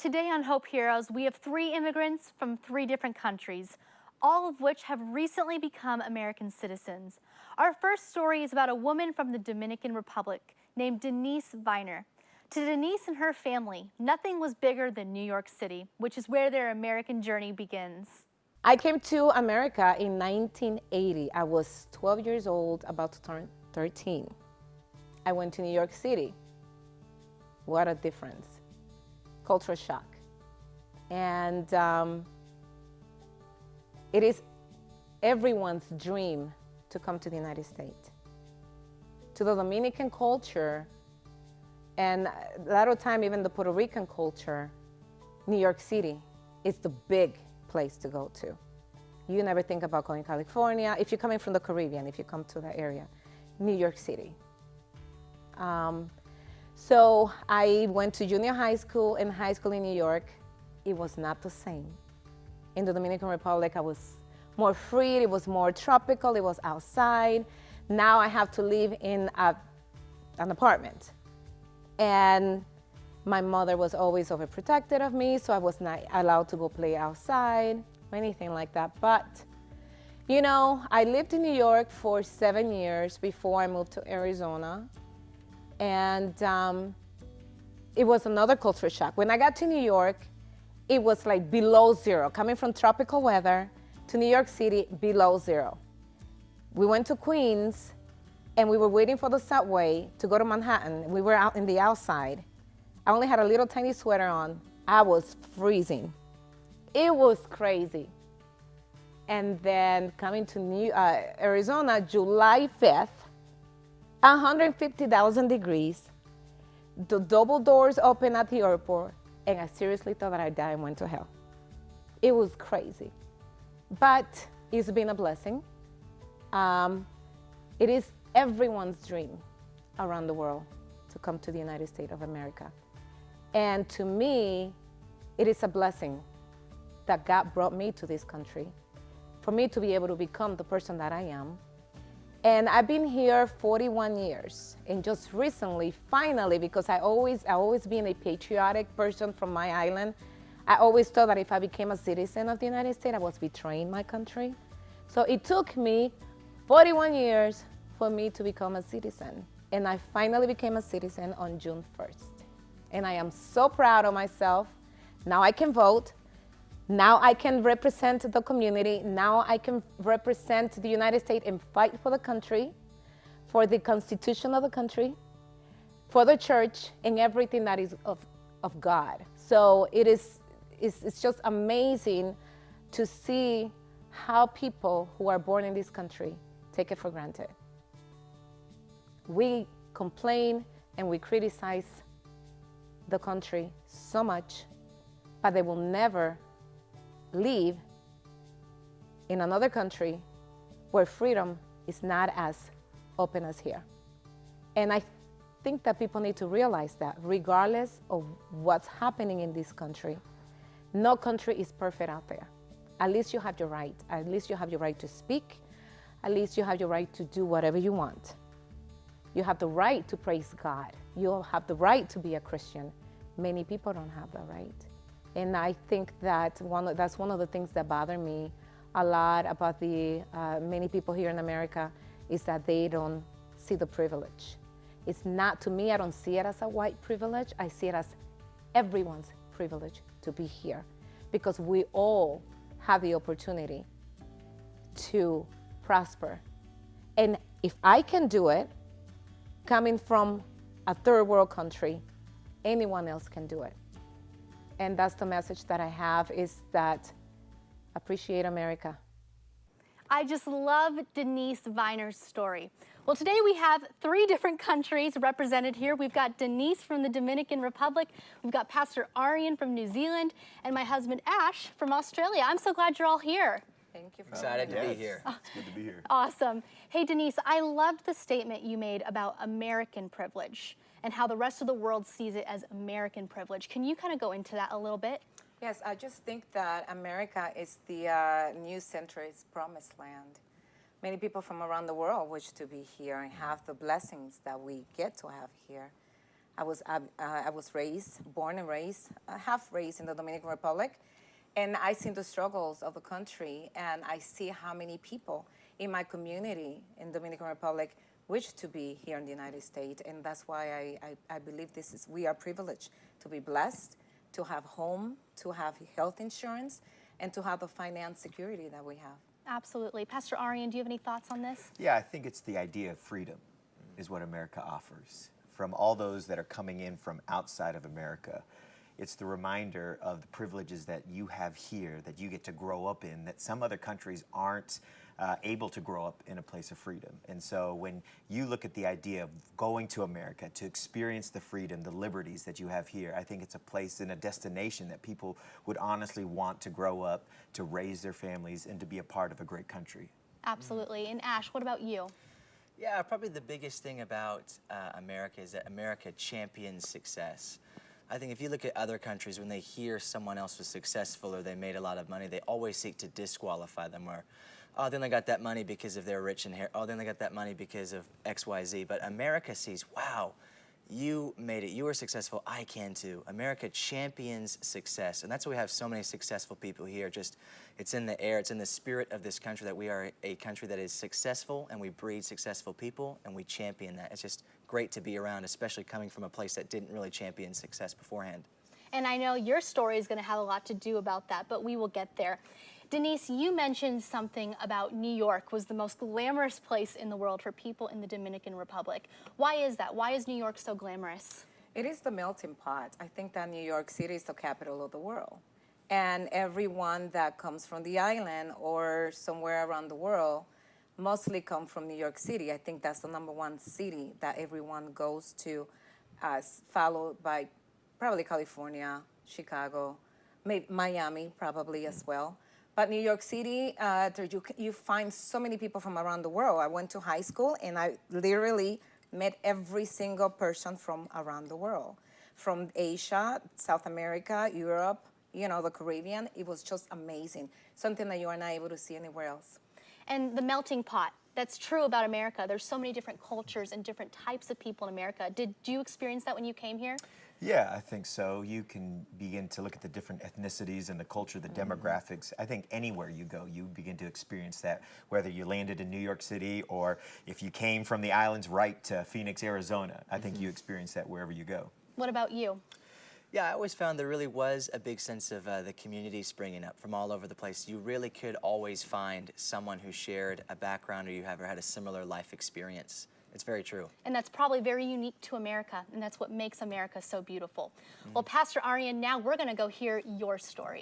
Today on Hope Heroes, we have three immigrants from three different countries, all of which have recently become American citizens. Our first story is about a woman from the Dominican Republic named Denise Viner. To Denise and her family, nothing was bigger than New York City, which is where their American journey begins. I came to America in 1980. I was 12 years old, about to turn 13. I went to New York City. What a difference. Cultural shock. And it is everyone's dream to come to the United States. To the Dominican culture, and a lot of time even the Puerto Rican culture, New York City is the big place to go to. You never think about going to California. If you're coming from the Caribbean, if you come to that area, New York City. So I went to junior high school and high school in New York. It was not the same. In the Dominican Republic, I was more free. It was more tropical. It was outside. Now I have to live in an apartment. And my mother was always overprotective of me, so I was not allowed to go play outside or anything like that. But, you know, I lived in New York for 7 years before I moved to Arizona. And it was another culture shock. When I got to New York, it was like below zero. Coming from tropical weather to New York City, below zero. We went to Queens, and we were waiting for the subway to go to Manhattan. We were out in the outside. I only had a little tiny sweater on. I was freezing. It was crazy. And then coming to Arizona, July 5th, 150,000 degrees, the double doors open at the airport, and I seriously thought that I'd die and went to hell. It was crazy. But it's been a blessing. It is everyone's dream around the world to come to the United States of America. And to me, it is a blessing that God brought me to this country, for me to be able to become the person that I am. And I've been here 41 years. And just recently, finally, because I always been a patriotic person from my island, I always thought that if I became a citizen of the United States, I was betraying my country. So it took me 41 years for me to become a citizen. And I finally became a citizen on June 1st. And I am so proud of myself. Now I can vote. Now I can represent the community. Now I can represent the United States and fight for the country, for the Constitution of the country, for the church, and everything that is of God. So it's just amazing to see how people who are born in this country take it for granted. We complain and we criticize the country so much, but they will never live in another country where freedom is not as open as here. And I think that people need to realize that regardless of what's happening in this country, no country is perfect out there. At least you have your right. At least you have your right to speak. At least you have your right to do whatever you want. You have the right to praise God. You have the right to be a Christian. Many people don't have that right. And I think that that's one of the things that bother me a lot about the many people here in America is that they don't see the privilege. It's not, to me, I don't see it as a white privilege. I see it as everyone's privilege to be here, because we all have the opportunity to prosper. And if I can do it, coming from a third world country, anyone else can do it. And that's the message that I have, is that appreciate America. I just love Denise Viner's story. Well, today we have three different countries represented here. We've got Denise from the Dominican Republic, we've got Pastor Arian from New Zealand, and my husband Ash from Australia. I'm so glad you're all here. Thank you for Excited to be here. It's good to be here. Awesome. Hey, Denise, I loved the statement you made about American privilege and how the rest of the world sees it as American privilege. Can you kind of go into that a little bit? Yes, I just think that America is the new century's promised land. Many people from around the world wish to be here and have the blessings that we get to have here. I was born and raised, half raised in the Dominican Republic, and I see the struggles of the country, and I see how many people in my community in Dominican Republic wish to be here in the United States, and that's why I believe we are privileged to be blessed, to have home, to have health insurance, and to have the finance security that we have. Absolutely. Pastor Arian, do you have any thoughts on this? Yeah, I think it's the idea of freedom is what America offers. From all those that are coming in from outside of America, it's the reminder of the privileges that you have here, that you get to grow up in, that some other countries aren't able to grow up in a place of freedom. And so when you look at the idea of going to America to experience the freedom, the liberties that you have here, I think it's a place and a destination that people would honestly want to grow up, to raise their families, and to be a part of a great country. Absolutely. And Ash, what about you? Yeah, probably the biggest thing about America is that America champions success. I think if you look at other countries, when they hear someone else was successful or they made a lot of money, they always seek to disqualify them, or, oh, then they got that money because of they're rich and hair. Oh, then they got that money because of X, Y, Z. But America sees, wow, you made it. You were successful. I can too. America champions success. And that's why we have so many successful people here. Just, it's in the air. It's in the spirit of this country that we are a country that is successful, and we breed successful people, and we champion that. It's just great to be around, especially coming from a place that didn't really champion success beforehand. And I know your story is going to have a lot to do about that, but we will get there. Denise, you mentioned something about New York was the most glamorous place in the world for people in the Dominican Republic. Why is that? Why is New York so glamorous? It is the melting pot. I think that New York City is the capital of the world. And everyone that comes from the island or somewhere around the world mostly come from New York City. I think that's the #1 city that everyone goes to, followed by probably California, Chicago, maybe Miami probably as well. But New York City, you find so many people from around the world. I went to high school and I literally met every single person from around the world. From Asia, South America, Europe, the Caribbean. It was just amazing. Something that you are not able to see anywhere else. And the melting pot, that's true about America. There's so many different cultures and different types of people in America. Did you experience that when you came here? Yeah, I think so. You can begin to look at the different ethnicities and the culture, the demographics. I think anywhere you go, you begin to experience that, whether you landed in New York City or if you came from the islands right to Phoenix, Arizona. I think you experience that wherever you go. What about you? Yeah, I always found there really was a big sense of the community springing up from all over the place. You really could always find someone who shared a background or you ever had a similar life experience. It's very true. And that's probably very unique to America, and that's what makes America so beautiful. Well, Pastor Arian, now we're going to go hear your story.